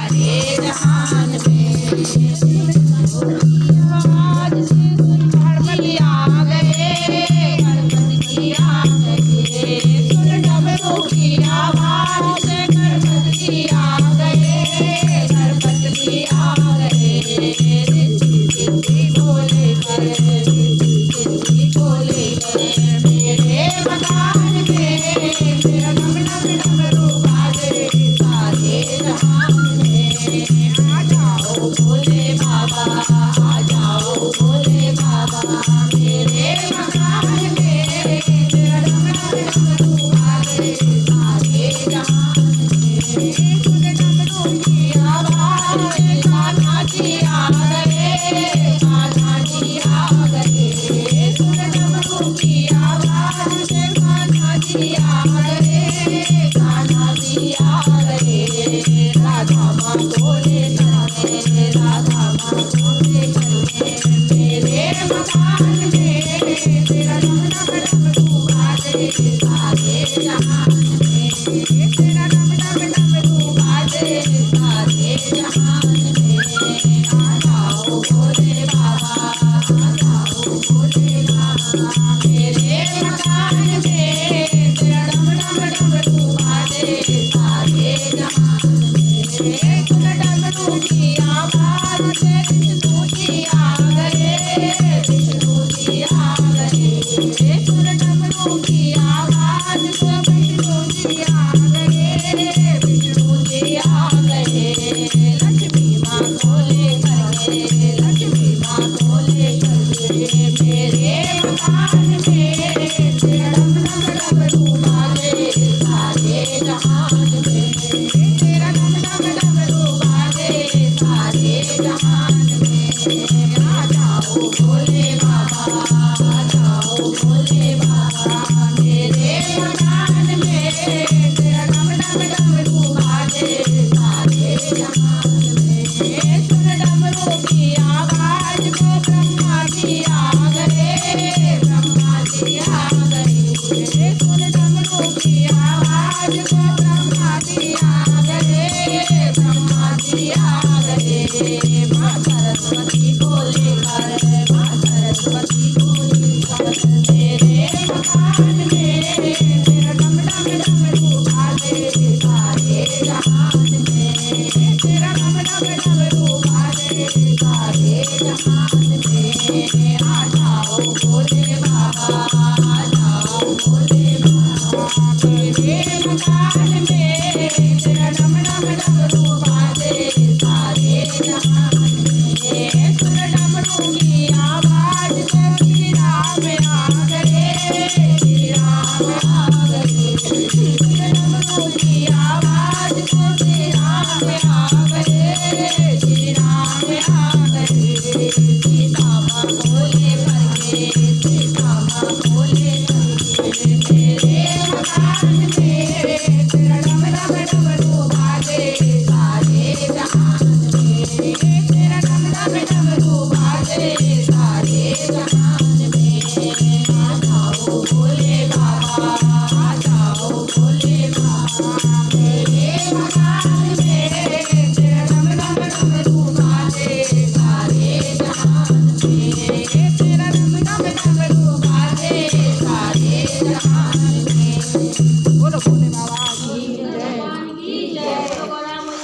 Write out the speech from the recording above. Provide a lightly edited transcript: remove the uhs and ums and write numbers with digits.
सारे जहान में। आवाज से गणपति आ गए, गणपति आ गए, सुन डमरू की आवाज से गणपति आ गए, गणपति आ गए। रिद्धि बोले कर, रिद्धि बोले कर, मेरे मकान में मेरा डम डम डमरू बाजे सारे जहान में। आ जाओ भोले बाबा, आ जाओ भोले बाबा, मेरे मकान में मेरा डम डम डमरू बाजे सारे जहान में। सुन डमरू की आवाज से कान्हा जी आ गए, कान्हा जी आ गए, सुन डमरू की आवाज से कान्हा जी आ गए, कान्हा जी आ गए। राधा माँ बोले चले, राधा माँ बोले चले, मेरे मकान में तेरा डम डम डमरू बाजे सारे जहान में, तेरा डम डम डमरू बाजे सारे जहान में। आ जाओ भोले बाबा, आ जाओ भोले बाबा, मेरे मकान में तेरा डम डम डमरू बाजे सारे जहान में।